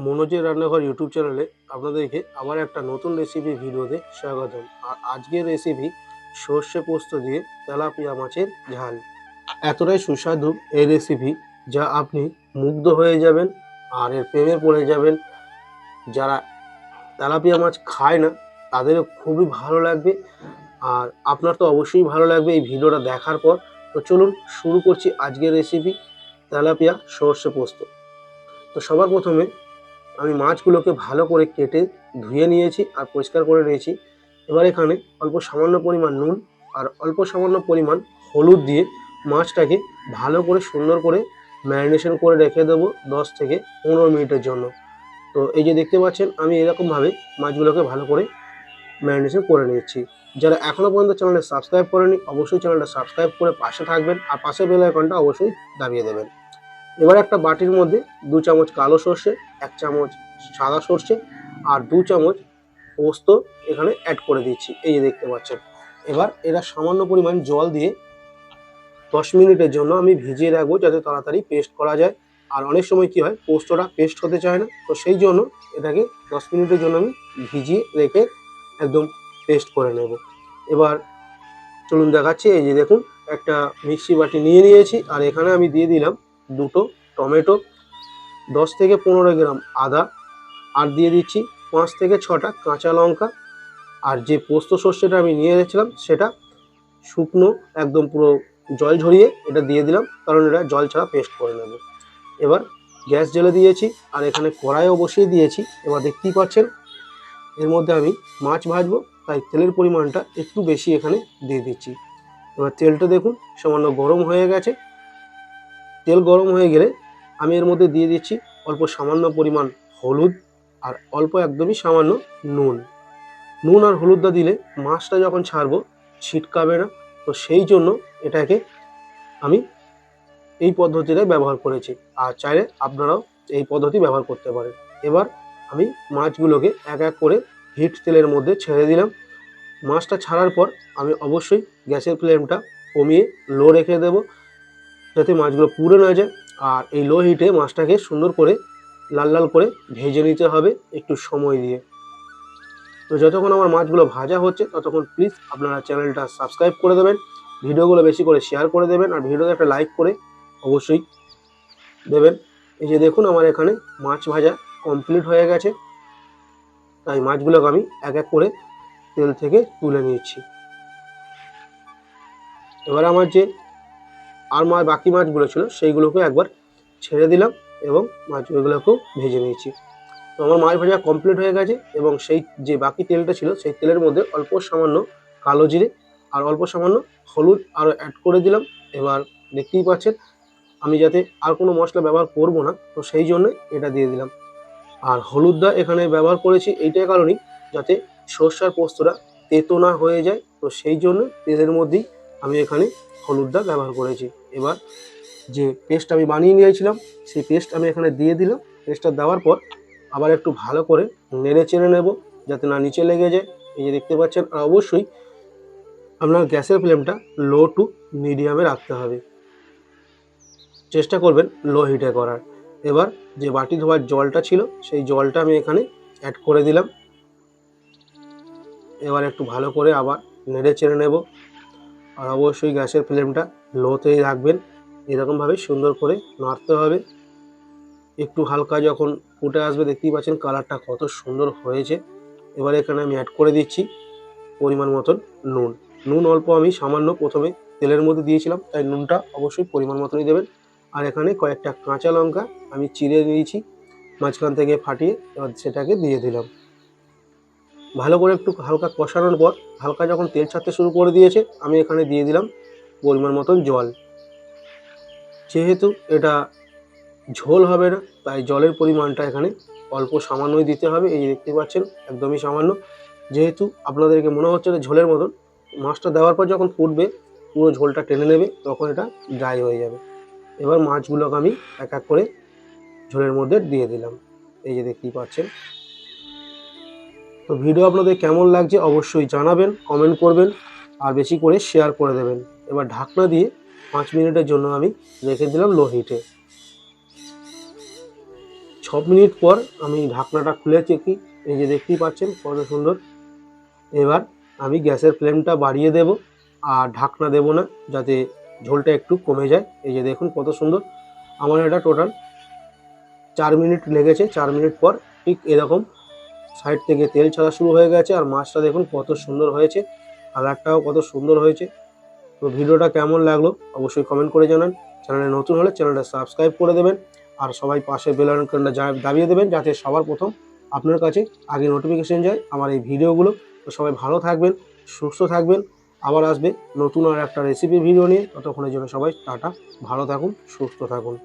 মনোজের রান্নাঘর ইউটিউব চ্যানেলে আপনাদেরকে আবার একটা নতুন রেসিপি ভিডিওতে স্বাগতম। আর আজকের রেসিপি সর্ষে পোস্ত দিয়ে তেলাপিয়া মাছের ঝাল। এতটাই সুস্বাদু এই রেসিপি যা আপনি মুগ্ধ হয়ে যাবেন আর এর প্রেমে পড়ে যাবেন। যারা তেলাপিয়া মাছ খায় না তাদেরও খুবই ভালো লাগবে, আর আপনার তো অবশ্যই ভালো লাগবে এই ভিডিওটা দেখার পর। তো চলুন শুরু করছি আজকের রেসিপি তেলাপিয়া সর্ষে পোস্ত। তো সবার প্রথমে আমি মাছগুলোকে ভালো করে কেটে ধুয়ে নিয়েছি আর পরিষ্কার করে নিয়েছি। এবার এখানে অল্প সামান্য পরিমাণ নুন আর অল্প সামান্য পরিমাণ হলুদ দিয়ে মাছটাকে ভালো করে সুন্দর করে ম্যারিনেশন করে রেখে দেবো 10 থেকে 15 মিনিটের জন্য। তো এই যে দেখতে পাচ্ছেন আমি এরকমভাবে মাছগুলোকে ভালো করে ম্যারিনেশন করে নিচ্ছি। যারা এখনও পর্যন্ত চ্যানেলটা সাবস্ক্রাইব করেনি অবশ্যই চ্যানেলটা সাবস্ক্রাইব করে পাশে থাকবেন আর পাশে বেল আইকনটা অবশ্যই দাবিয়ে দেবেন। এবার একটা বাটির মধ্যে 2 চামচ কালো সর্ষে, 1 চামচ সাদা সর্ষে আর 2 চামচ পোস্ত এখানে অ্যাড করে দিচ্ছি, এই যে দেখতে পাচ্ছেন। এবার এরা সামান্য পরিমাণ জল দিয়ে 10 মিনিটের জন্য আমি ভিজিয়ে রাখবো যাতে তাড়াতাড়ি পেস্ট করা যায়। আর অনেক সময় কি হয় পোস্তটা পেস্ট হতে চায় না, তো সেই জন্য এটাকে 10 মিনিটের জন্য আমি ভিজিয়ে রেখে একদম পেস্ট করে নেব। এবার চলুন দেখাচ্ছি। এই যে দেখুন একটা মিক্সি বাটি নিয়ে নিয়েছি আর এখানে আমি দিয়ে দিলাম 2টো টমেটো, 10 থেকে 15 গ্রাম আদা আর দিয়ে দিচ্ছি 5 থেকে 6টা কাঁচা লঙ্কা। আর যে পোস্ত সর্ষেটা আমি নিয়ে গেছিলাম সেটা শুকনো একদম পুরো জল ঝরিয়ে এটা দিয়ে দিলাম, কারণ এটা জল ছাড়া পেস্ট করে নেব। এবার গ্যাস জ্বেলে দিয়েছি আর এখানে কড়াইও বসিয়ে দিয়েছি। এবার দেখতেই পাচ্ছেন এর মধ্যে আমি মাছ ভাজবো, তাই তেলের পরিমাণটা একটু বেশি এখানে দিয়ে দিচ্ছি। এবার তেলটা দেখুন সামান্য গরম হয়ে গেছে। তেল গরম হয়ে গেলে আমি এর মধ্যে দিয়ে দিচ্ছি অল্প সামান্য পরিমাণ হলুদ আর অল্প একদমই সামান্য নুন। নুন আর হলুদটা দিলে মাছটা যখন ছাড়বো ছিটকাবে না, তো সেই জন্য এটাকে আমি এই পদ্ধতিটা ব্যবহার করেছি, আর চাইলে আপনারাও এই পদ্ধতি ব্যবহার করতে পারেন। এবার আমি মাছগুলোকে এক এক করে হিট তেলের মধ্যে ছেড়ে দিলাম। মাছটা ছাড়ার পর আমি অবশ্যই গ্যাসের ফ্লেমটা কমিয়ে লো রেখে দেবো যাতে মাছগুলো পুড়ে না যায়। আর এই লো হিটে মাছটাকে সুন্দর করে লাল লাল করে ভেজে নিতে হবে একটু সময় দিয়ে। তো যতক্ষণ আমার মাছগুলো ভাজা হচ্ছে ততক্ষণ প্লিজ আপনারা চ্যানেলটা সাবস্ক্রাইব করে দেবেন, ভিডিওগুলো বেশি করে শেয়ার করে দেবেন আর ভিডিওতে একটা লাইক করে অবশ্যই দেবেন। এই যে দেখুন আমার এখানে মাছ ভাজা কমপ্লিট হয়ে গেছে, তাই মাছগুলোকে আমি এক এক করে তেল থেকে তুলে নিচ্ছি। এবার আমার যে বাকি মাছগুলো ছিল সেইগুলোকে একবার ছেড়ে দিলাম এবং মাছগুলোকেও ভেজে নিয়েছি। তো আমার মাছ ভাজা কমপ্লিট হয়ে গেছে এবং সেই যে বাকি তেলটা ছিল সেই তেলের মধ্যে অল্প সামান্য কালো জিরে আর অল্প সামান্য হলুদ আরও অ্যাড করে দিলাম। এবার দেখতেই পাচ্ছেন আমি যাতে আর কোনো মশলা ব্যবহার করব না, তো সেই জন্য এটা দিয়ে দিলাম। আর হলুদটা এখানে ব্যবহার করেছি এইটার কারণেই যাতে সর্ষার পোস্তটা তেতো না হয়ে যায়, তো সেই জন্য তেলের মধ্যেই আমি এখানে হলুদটা ব্যবহার করেছি। এবার যে পেস্ট আমি বানিয়ে নিয়েছিলাম সেই পেস্ট আমি এখানে দিয়ে দিলাম। পেস্টটা দেওয়ার পর আবার একটু ভালো করে নেড়ে চেড়ে নেব যাতে না নিচে লেগে যায়, এই যে দেখতে পাচ্ছেন। আর অবশ্যই আপনার গ্যাসের ফ্লেমটা লো টু মিডিয়ামে রাখতে হবে, চেষ্টা করবেন লো হিটে করার। এবার যে বাটি ধোয়ার জলটা ছিল সেই জলটা আমি এখানে অ্যাড করে দিলাম। এবার একটু ভালো করে আবার নেড়ে চেড়ে নেব আর অবশ্যই গ্যাসের ফ্লেমটা লোতেই রাখবেন। এরকমভাবে সুন্দর করে নাড়তে হবে। একটু হালকা যখন ফুটে আসবে দেখতেই পাচ্ছেন কালারটা কত সুন্দর হয়েছে। এবার এখানে আমি অ্যাড করে দিচ্ছি পরিমাণ মতন নুন। নুন অল্প আমি সামান্য প্রথমে তেলের মধ্যে দিয়েছিলাম, তাই নুনটা অবশ্যই পরিমাণ মতনই দেবেন। আর এখানে কয়েকটা কাঁচা লঙ্কা আমি চিড়ে দিয়েছি মাঝখান থেকে ফাটিয়ে, এবার সেটাকে দিয়ে দিলাম। ভালো করে একটু হালকা কষানোর পর হালকা যখন তেল ছাড়তে শুরু করে দিয়েছে আমি এখানে দিয়ে দিলাম পরিমাণ মতন জল। যেহেতু এটা ঝোল হবে না তাই জলের পরিমাণটা এখানে অল্প সামান্যই দিতে হবে, এই দেখতে পাচ্ছেন একদমই সামান্য। যেহেতু আপনাদেরকে মনে হচ্ছে যে ঝোলের মতন, মাছটা দেওয়ার পর যখন ফুটবে পুরো ঝোলটা টেনে নেবে তখন এটা ড্রাই হয়ে যাবে। এবার মাছগুলোকে আমি এক এক করে ঝোলের মধ্যে দিয়ে দিলাম, এই যে দেখতেই পাচ্ছেন। তো ভিডিও আপনাদের কেমন লাগছে অবশ্যই জানাবেন, কমেন্ট করবেন আর বেশি করে শেয়ার করে দেবেন। এবার ঢাকনা দিয়ে 5 মিনিটের জন্য আমি রেখে দিলাম লো হিটে। 6 মিনিট পর আমি ঢাকনাটা খুলে চেকি, এই যে দেখতেই পাচ্ছেন কত সুন্দর। এবার আমি গ্যাসের ফ্লেমটা বাড়িয়ে দেব আর ঢাকনা দেব না, যাতে ঝোলটা একটু কমে যায়। এই যে দেখুন কত সুন্দর। আমার এটা টোটাল 4 মিনিট লেগেছে। 4 মিনিট পর ঠিক এরকম সাইড থেকে তেল ছাড়া শুরু হয়ে গেছে, আর মাছটা দেখুন কত সুন্দর হয়েছে, কালারটাও কত সুন্দর হয়েছে। তো ভিডিওটা কেমন লাগলো অবশ্যই কমেন্ট করে জানান। চ্যানেলে নতুন হলে চ্যানেলটা সাবস্ক্রাইব করে দেবেন, আর সবাই পাশে বেল আইকনটা দাবিয়ে দেবেন, যাতে সবার প্রথম আপনার কাছে আগে নোটিফিকেশন যায় আমার এই ভিডিওগুলো। তো সবাই ভালো থাকবেন, সুস্থ থাকবেন। আবার আসবে নতুন আর একটা রেসিপি ভিডিও নিয়ে। ততক্ষণের জন্য সবাই টাটা, ভালো থাকুন, সুস্থ থাকুন।